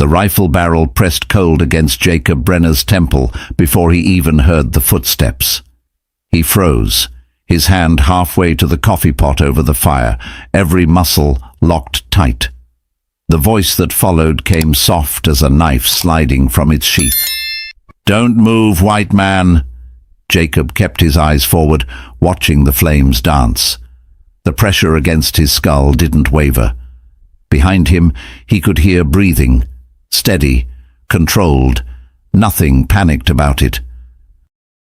The rifle barrel pressed cold against Jacob Brenner's temple before he even heard the footsteps. He froze, his hand halfway to the coffee pot over the fire, every muscle locked tight. The voice that followed came soft as a knife sliding from its sheath. "Don't move, white man." Jacob kept his eyes forward, watching the flames dance. The pressure against his skull didn't waver. Behind him, he could hear breathing, steady, controlled, nothing panicked about it.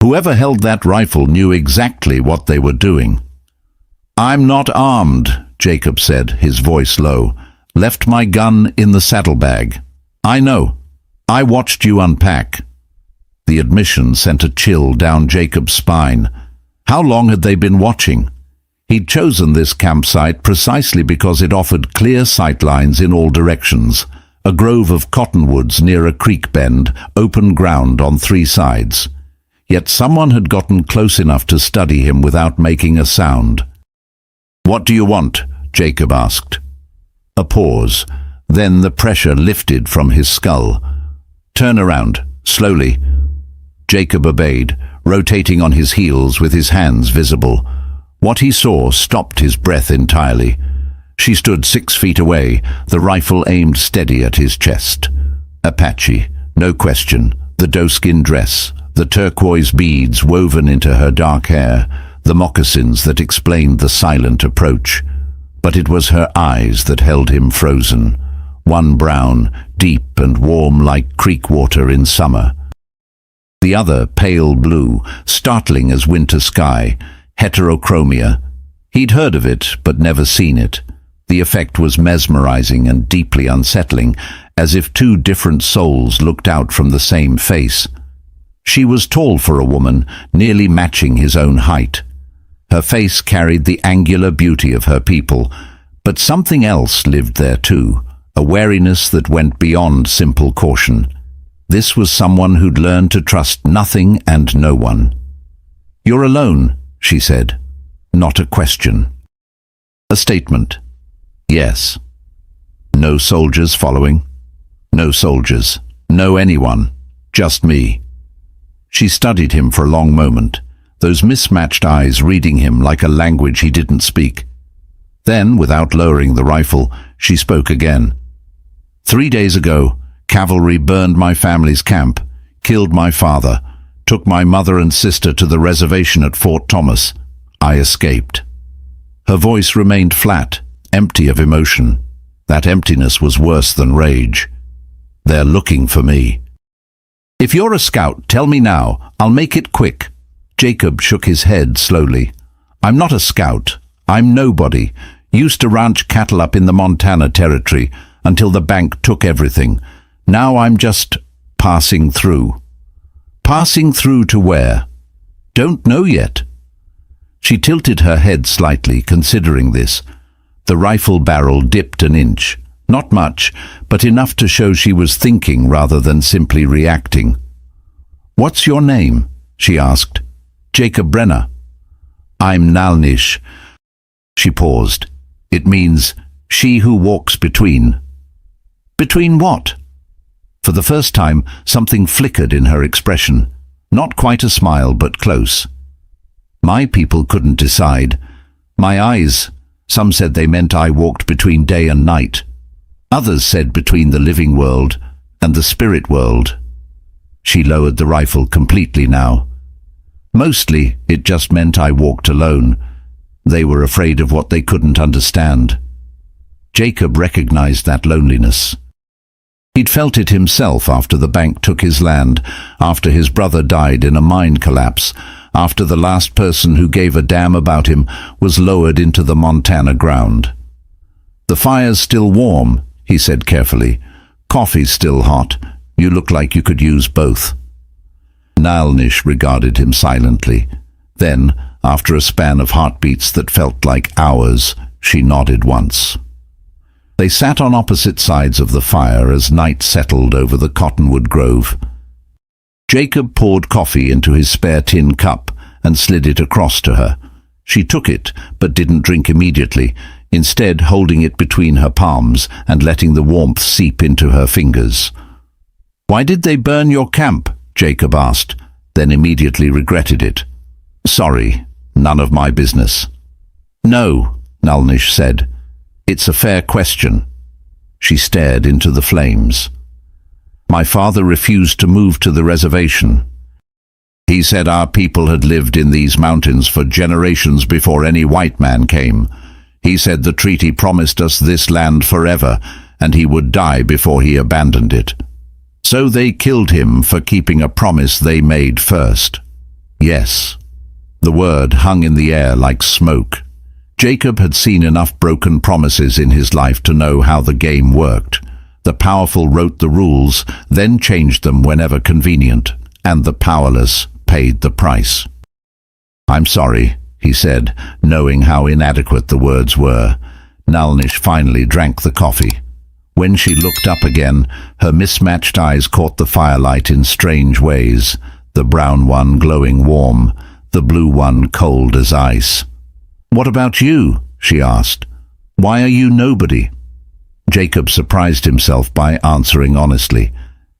Whoever held that rifle knew exactly what they were doing. "I'm not armed," Jacob said, his voice low. "Left my gun in the saddlebag. I know. I watched you unpack." The admission sent a chill down Jacob's spine. How long had they been watching? He'd chosen this campsite precisely because it offered clear sightlines in all directions. A grove of cottonwoods near a creek bend, open ground on three sides. Yet someone had gotten close enough to study him without making a sound. "What do you want?" Jacob asked. A pause. Then the pressure lifted from his skull. "Turn around, slowly." Jacob obeyed, rotating on his heels with his hands visible. What he saw stopped his breath entirely. She stood 6 feet away, the rifle aimed steady at his chest. Apache, no question, the doeskin dress, the turquoise beads woven into her dark hair, the moccasins that explained the silent approach. But it was her eyes that held him frozen, one brown, deep and warm like creek water in summer. The other pale blue, startling as winter sky, heterochromia. He'd heard of it, but never seen it. The effect was mesmerizing and deeply unsettling, as if two different souls looked out from the same face. She was tall for a woman, nearly matching his own height. Her face carried the angular beauty of her people, but something else lived there too, a wariness that went beyond simple caution. This was someone who'd learned to trust nothing and no one. "You're alone," she said. Not a question. A statement. Yes. No soldiers following? No soldiers. No anyone. Just me. She studied him for a long moment, those mismatched eyes reading him like a language he didn't speak. Then, without lowering the rifle, she spoke again. 3 days ago, cavalry burned my family's camp, killed my father, took my mother and sister to the reservation at Fort Thomas. I escaped. Her voice remained flat, empty of emotion. That emptiness was worse than rage. They're looking for me. "If you're a scout, tell me now. I'll make it quick." Jacob shook his head slowly. "I'm not a scout. I'm nobody. Used to ranch cattle up in the Montana Territory until the bank took everything. Now I'm just passing through." "Passing through to where?" "Don't know yet." She tilted her head slightly, considering this. The rifle barrel dipped an inch. Not much, but enough to show she was thinking rather than simply reacting. "What's your name?" she asked. "Jacob Brenner." "I'm Nalnish." She paused. "It means she who walks between." "Between what?" For the first time, something flickered in her expression. Not quite a smile, but close. "My people couldn't decide. My eyes, some said they meant I walked between day and night. Others said between the living world and the spirit world." She lowered the rifle completely now. "Mostly, it just meant I walked alone. They were afraid of what they couldn't understand." Jacob recognized that loneliness. He'd felt it himself after the bank took his land, after his brother died in a mine collapse, after the last person who gave a damn about him was lowered into the Montana ground. "The fire's still warm," he said carefully. "Coffee's still hot. You look like you could use both." Nalnish regarded him silently. Then, after a span of heartbeats that felt like hours, she nodded once. They sat on opposite sides of the fire as night settled over the cottonwood grove. Jacob poured coffee into his spare tin cup and slid it across to her. She took it, but didn't drink immediately. instead holding it between her palms and letting the warmth seep into her fingers. "Why did they burn your camp?" Jacob asked, then immediately regretted it. "Sorry, none of my business." "No," Nalnish said. "It's a fair question." She stared into the flames. "My father refused to move to the reservation. He said our people had lived in these mountains for generations before any white man came. He said the treaty promised us this land forever, and he would die before he abandoned it. So they killed him for keeping a promise they made first." Yes. The word hung in the air like smoke. Jacob had seen enough broken promises in his life to know how the game worked. The powerful wrote the rules, then changed them whenever convenient, and the powerless paid the price. "I'm sorry," he said, knowing how inadequate the words were. Nalnish finally drank the coffee. When she looked up again, her mismatched eyes caught the firelight in strange ways, the brown one glowing warm, the blue one cold as ice. "What about you?" she asked. "Why are you nobody?" Jacob surprised himself by answering honestly.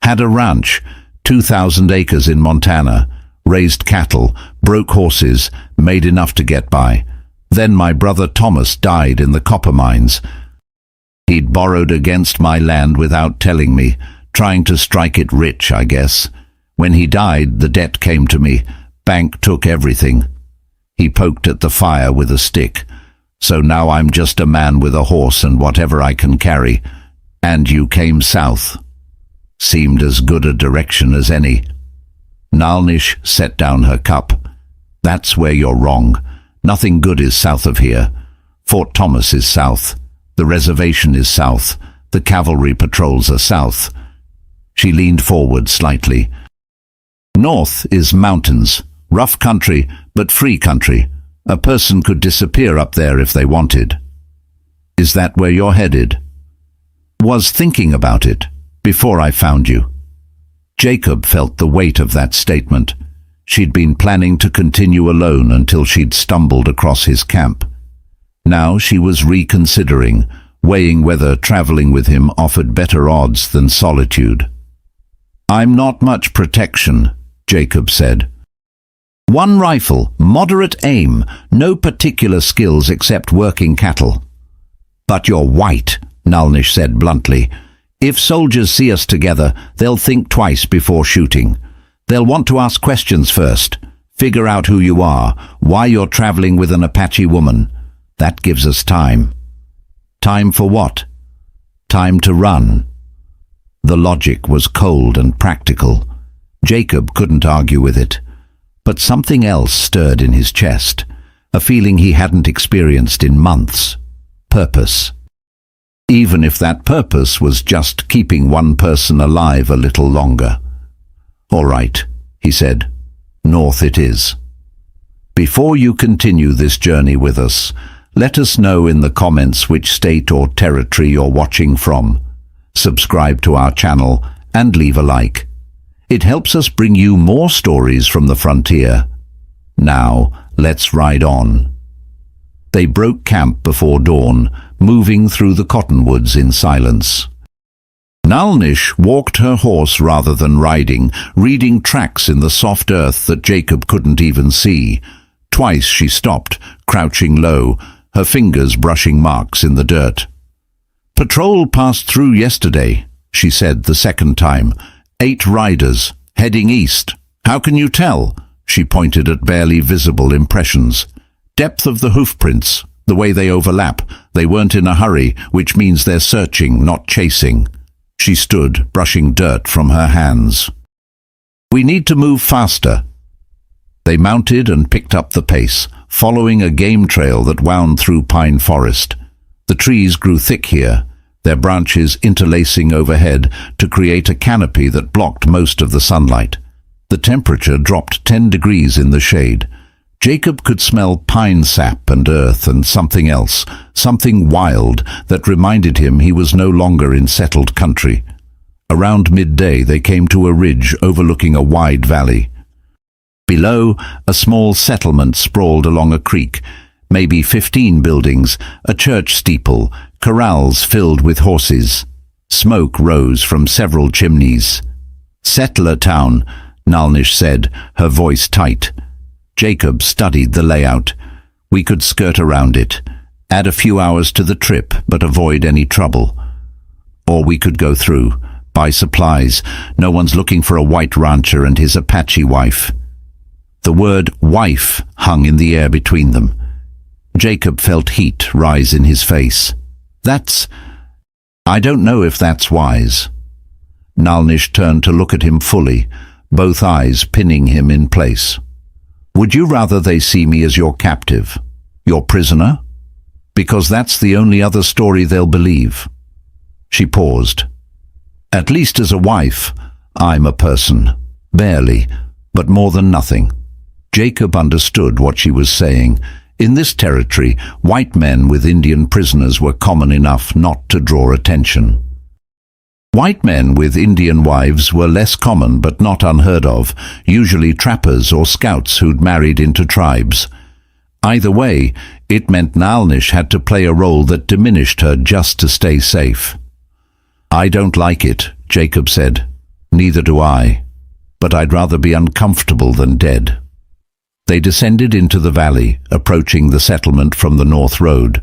"Had a ranch, 2,000 acres in Montana, raised cattle, broke horses, made enough to get by. Then my brother Thomas died in the copper mines. He'd borrowed against my land without telling me, trying to strike it rich, I guess. When he died, the debt came to me. Bank took everything." He poked at the fire with a stick. "So now I'm just a man with a horse and whatever I can carry. And you came south." Seemed as good a direction as any. Nalnish set down her cup. "That's where you're wrong. Nothing good is south of here. Fort Thomas is south. The reservation is south. The cavalry patrols are south." She leaned forward slightly. "North is mountains, rough country, but free country. A person could disappear up there if they wanted." "Is that where you're headed?" "Was thinking about it, before I found you." Jacob felt the weight of that statement. She'd been planning to continue alone until she'd stumbled across his camp. Now she was reconsidering, weighing whether traveling with him offered better odds than solitude. "I'm not much protection," Jacob said. "One rifle, moderate aim, no particular skills except working cattle." "But you're white," Nalnish said bluntly. "If soldiers see us together, they'll think twice before shooting. They'll want to ask questions first, figure out who you are, why you're traveling with an Apache woman. That gives us time." "Time for what?" "Time to run." The logic was cold and practical. Jacob couldn't argue with it. But something else stirred in his chest, a feeling he hadn't experienced in months. Purpose. Even if that purpose was just keeping one person alive a little longer. "All right," he said. "North it is. Before you continue this journey with us, let us know in the comments which state or territory you're watching from. Subscribe to our channel and leave a like. It helps us bring you more stories from the frontier. Now, let's ride on." They broke camp before dawn, moving through the cottonwoods in silence. Nalnish walked her horse rather than riding, reading tracks in the soft earth that Jacob couldn't even see. Twice she stopped, crouching low, her fingers brushing marks in the dirt. "Patrol passed through yesterday," she said the second time. 8 riders, heading east. "How can you tell?" She pointed at barely visible impressions. "Depth of the hoofprints, the way they overlap. They weren't in a hurry, which means they're searching, not chasing." She stood, brushing dirt from her hands. "We need to move faster." They mounted and picked up the pace, following a game trail that wound through pine forest. The trees grew thick here, their branches interlacing overhead to create a canopy that blocked most of the sunlight. The temperature dropped 10 degrees in the shade. Jacob could smell pine sap and earth and something else, something wild that reminded him he was no longer in settled country. Around midday they came to a ridge overlooking a wide valley. Below, a small settlement sprawled along a creek, maybe 15 buildings, a church steeple, corrals filled with horses. Smoke rose from several chimneys. "Settler town," Nalnish said, her voice tight. Jacob studied the layout. "We could skirt around it, add a few hours to the trip, but avoid any trouble. Or we could go through, buy supplies. No one's looking for a white rancher and his Apache wife." The word wife hung in the air between them. Jacob felt heat rise in his face. I don't know if that's wise." Nalnish turned to look at him fully, both eyes pinning him in place. "Would you rather they see me as your captive, your prisoner? Because that's the only other story they'll believe." She paused. "At least as a wife, I'm a person. Barely, but more than nothing." Jacob understood what she was saying. In this territory, white men with Indian prisoners were common enough not to draw attention. White men with Indian wives were less common but not unheard of, usually trappers or scouts who'd married into tribes. Either way, it meant Nalnish had to play a role that diminished her just to stay safe. "I don't like it," Jacob said. "Neither do I. But I'd rather be uncomfortable than dead." They descended into the valley, approaching the settlement from the north road.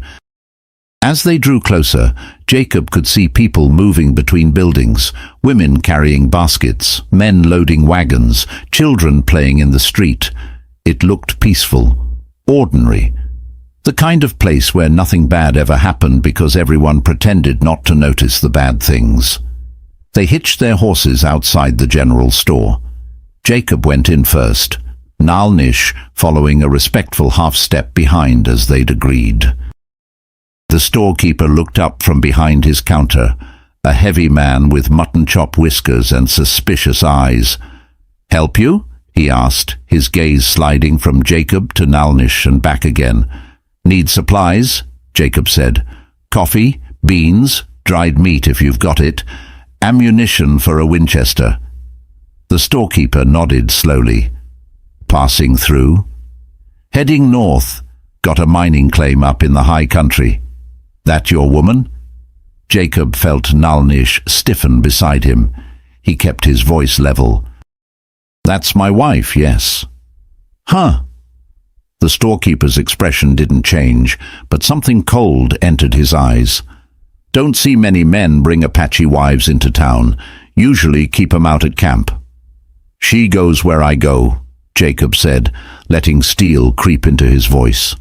As they drew closer, Jacob could see people moving between buildings, women carrying baskets, men loading wagons, children playing in the street. It looked peaceful, ordinary. The kind of place where nothing bad ever happened because everyone pretended not to notice the bad things. They hitched their horses outside the general store. Jacob went in first, Nalnish following a respectful half-step behind as they'd agreed. The storekeeper looked up from behind his counter, a heavy man with mutton chop whiskers and suspicious eyes. "Help you?" he asked, his gaze sliding from Jacob to Nalnish and back again. "Need supplies?" Jacob said. "Coffee, beans, dried meat if you've got it, ammunition for a Winchester." The storekeeper nodded slowly. "Passing through?" "Heading north. Got a mining claim up in the high country." "That your woman?" Jacob felt Nalnish stiffen beside him. He kept his voice level. "That's my wife, yes." "Huh." The storekeeper's expression didn't change, but something cold entered his eyes. "Don't see many men bring Apache wives into town. Usually keep 'em out at camp." "She goes where I go," Jacob said, letting steel creep into his voice.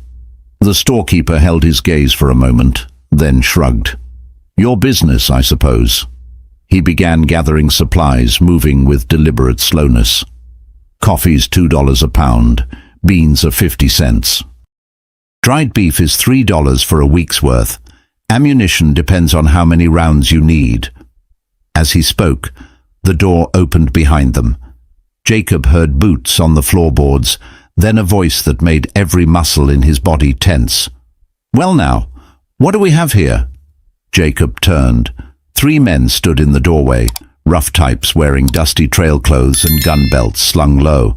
The storekeeper held his gaze for a moment, then shrugged. "Your business, I suppose." He began gathering supplies, moving with deliberate slowness. "Coffee's $2 a pound, beans are 50 cents. Dried beef is $3 for a week's worth. Ammunition depends on how many rounds you need." As he spoke, the door opened behind them. Jacob heard boots on the floorboards, then a voice that made every muscle in his body tense. "Well now, what do we have here?" Jacob turned. 3 men stood in the doorway, rough types wearing dusty trail clothes and gun belts slung low.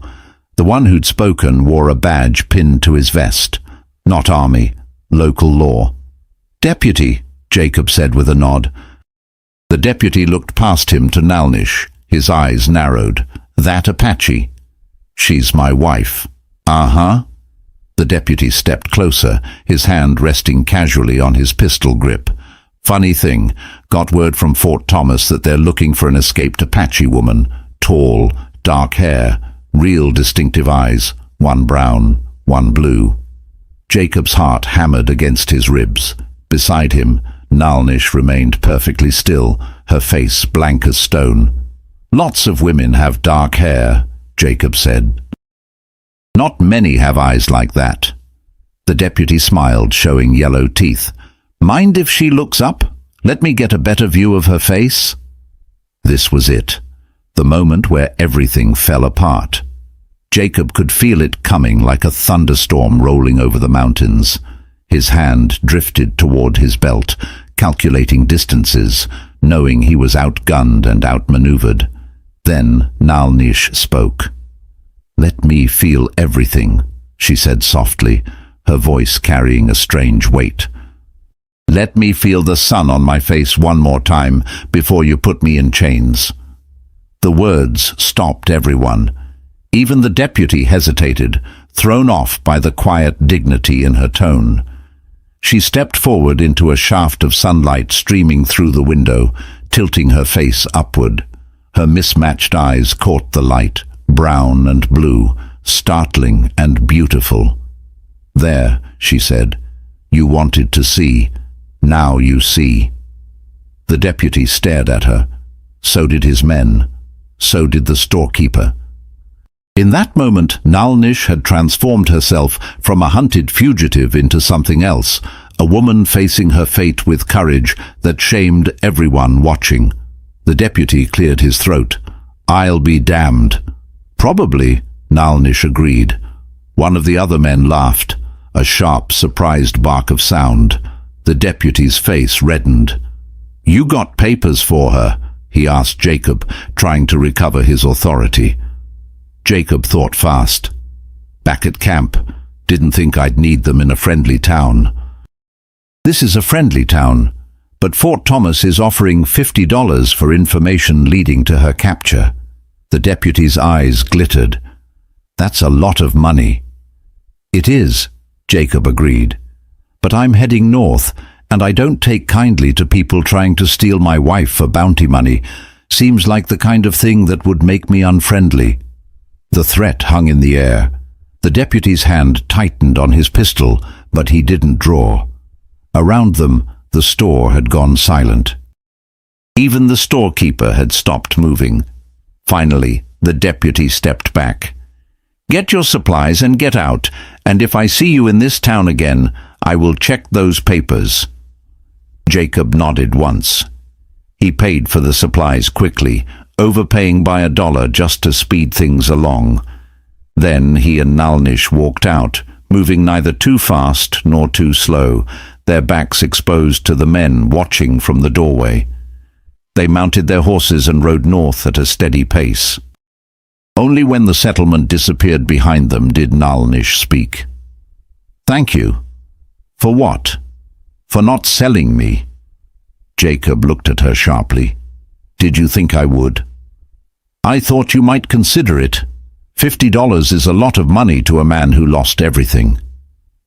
The one who'd spoken wore a badge pinned to his vest. Not army, local law. "Deputy," Jacob said with a nod. The deputy looked past him to Nalnish, his eyes narrowed. "That Apache?" "She's my wife." "Uh-huh." The deputy stepped closer, his hand resting casually on his pistol grip. "Funny thing, got word from Fort Thomas that they're looking for an escaped Apache woman. Tall, dark hair, real distinctive eyes, one brown, one blue." Jacob's heart hammered against his ribs. Beside him, Nalnish remained perfectly still, her face blank as stone. "Lots of women have dark hair," Jacob said. "Not many have eyes like that." The deputy smiled, showing yellow teeth. "Mind if she looks up? Let me get a better view of her face." This was it, the moment where everything fell apart. Jacob could feel it coming like a thunderstorm rolling over the mountains. His hand drifted toward his belt, calculating distances, knowing he was outgunned and outmaneuvered. Then Nalnish spoke. "Let me feel everything," she said softly, her voice carrying a strange weight. "Let me feel the sun on my face one more time before you put me in chains." The words stopped everyone. Even the deputy hesitated, thrown off by the quiet dignity in her tone. She stepped forward into a shaft of sunlight streaming through the window, tilting her face upward. Her mismatched eyes caught the light, brown and blue, startling and beautiful. "There," she said, "you wanted to see. Now you see." The deputy stared at her. So did his men. So did the storekeeper. In that moment, Nalnish had transformed herself from a hunted fugitive into something else, a woman facing her fate with courage that shamed everyone watching. The deputy cleared his throat. "I'll be damned." "Probably," Nalnish agreed. One of the other men laughed, a sharp, surprised bark of sound. The deputy's face reddened. "You got papers for her?" he asked Jacob, trying to recover his authority. Jacob thought fast. "Back at camp. Didn't think I'd need them in a friendly town." "This is a friendly town, but Fort Thomas is offering $50 for information leading to her capture." The deputy's eyes glittered. "That's a lot of money." "It is," Jacob agreed. "But I'm heading north, and I don't take kindly to people trying to steal my wife for bounty money. Seems like the kind of thing that would make me unfriendly." The threat hung in the air. The deputy's hand tightened on his pistol, but he didn't draw. Around them, the store had gone silent. Even the storekeeper had stopped moving. Finally, the deputy stepped back. "Get your supplies and get out, and if I see you in this town again, I will check those papers." Jacob nodded once. He paid for the supplies quickly, overpaying by $1 just to speed things along. Then he and Nalnish walked out, moving neither too fast nor too slow, their backs exposed to the men watching from the doorway. They mounted their horses and rode north at a steady pace. Only when the settlement disappeared behind them did Nalnish speak. "Thank you." "For what?" "For not selling me." Jacob looked at her sharply. "Did you think I would?" "I thought you might consider it. $50 is a lot of money to a man who lost everything."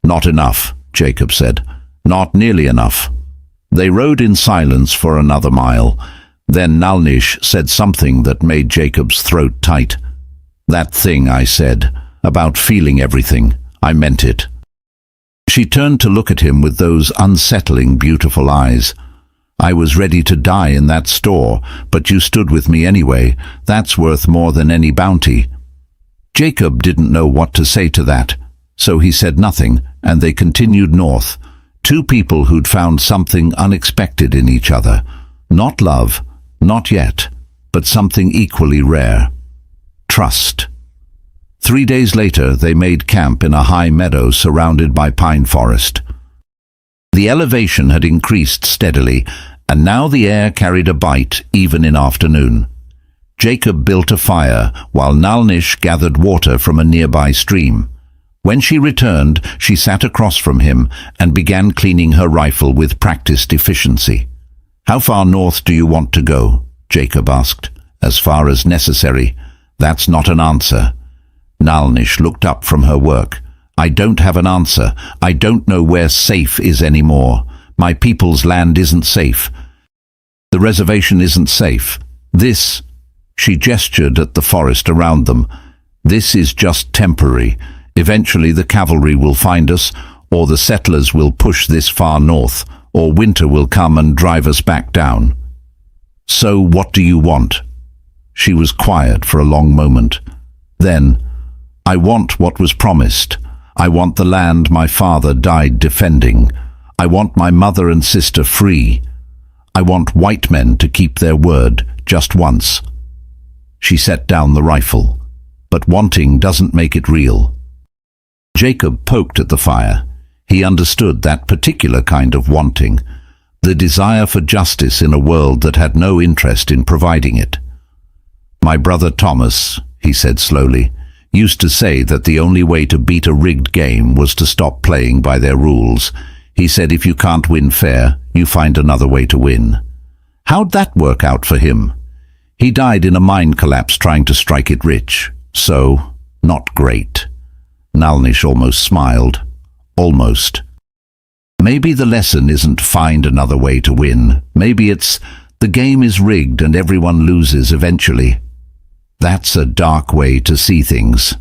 "Not enough," Jacob said. "Not nearly enough." They rode in silence for another mile. Then Nalnish said something that made Jacob's throat tight. "That thing I said, about feeling everything, I meant it." She turned to look at him with those unsettling, beautiful eyes. "I was ready to die in that store, but you stood with me anyway. That's worth more than any bounty." Jacob didn't know what to say to that, so he said nothing, and they continued north. Two people who'd found something unexpected in each other. Not love, not yet, but something equally rare. Trust. 3 days later, they made camp in a high meadow surrounded by pine forest. The elevation had increased steadily, and now the air carried a bite even in afternoon. Jacob built a fire while Nalnish gathered water from a nearby stream. When she returned, she sat across from him and began cleaning her rifle with practiced efficiency. "How far north do you want to go?" Jacob asked. "As far as necessary." "That's not an answer." Nalnish looked up from her work. "I don't have an answer. I don't know where safe is anymore. My people's land isn't safe. The reservation isn't safe. This," she gestured at the forest around them, "this is just temporary. Eventually the cavalry will find us, or the settlers will push this far north, or winter will come and drive us back down." "So what do you want?" She was quiet for a long moment. Then, "I want what was promised. I want the land my father died defending. I want my mother and sister free. I want white men to keep their word, just once." She set down the rifle. "But wanting doesn't make it real." Jacob poked at the fire. He understood that particular kind of wanting, the desire for justice in a world that had no interest in providing it. "My brother Thomas," he said slowly, used to say that the only way to beat a rigged game was to stop playing by their rules. He said if you can't win fair, you find another way to win. How'd that work out for him? He died in a mine collapse trying to strike it rich. So, not great. Nalnish almost smiled. Almost. Maybe the lesson isn't find another way to win. Maybe it's the game is rigged and everyone loses eventually. That's a dark way to see things.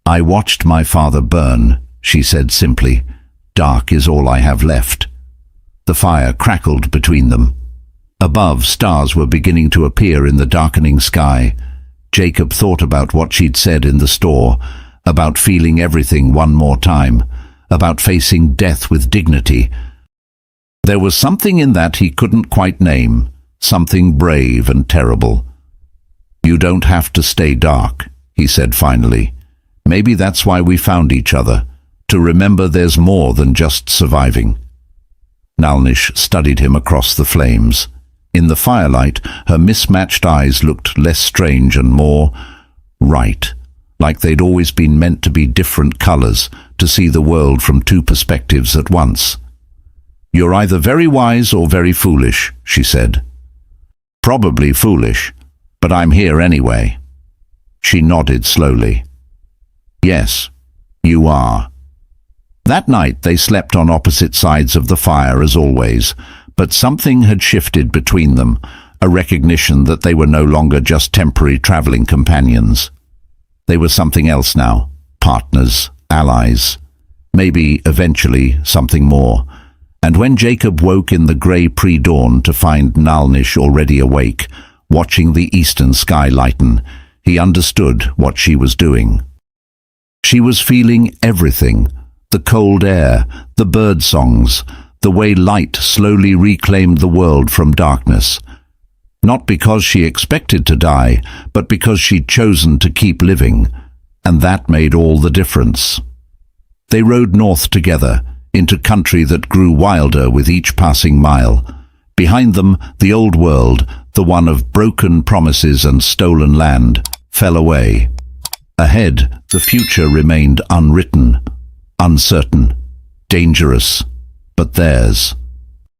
I watched my father burn, she said simply. Dark is all I have left. The fire crackled between them. Above, stars were beginning to appear in the darkening sky. Jacob thought about what she'd said in the store, about feeling everything one more time, about facing death with dignity. There was something in that he couldn't quite name, something brave and terrible. You don't have to stay dark, he said finally. Maybe that's why we found each other, to remember there's more than just surviving. Nalnish studied him across the flames. In the firelight, her mismatched eyes looked less strange and more right, like they'd always been meant to be different colors, to see the world from two perspectives at once. You're either very wise or very foolish, she said. Probably foolish, but I'm here anyway. She nodded slowly. Yes, you are. That night they slept on opposite sides of the fire as always, but something had shifted between them, a recognition that they were no longer just temporary traveling companions. They were something else now, partners, allies, maybe eventually something more. And when Jacob woke in the grey pre-dawn to find Nalnish already awake, watching the eastern sky lighten, he understood what she was doing. She was feeling everything, the cold air, the bird songs, the way light slowly reclaimed the world from darkness. Not because she expected to die, but because she'd chosen to keep living, and that made all the difference. They rode north together, into country that grew wilder with each passing mile. Behind them, the old world, the one of broken promises and stolen land, fell away. Ahead, the future remained unwritten, uncertain, dangerous, but theirs.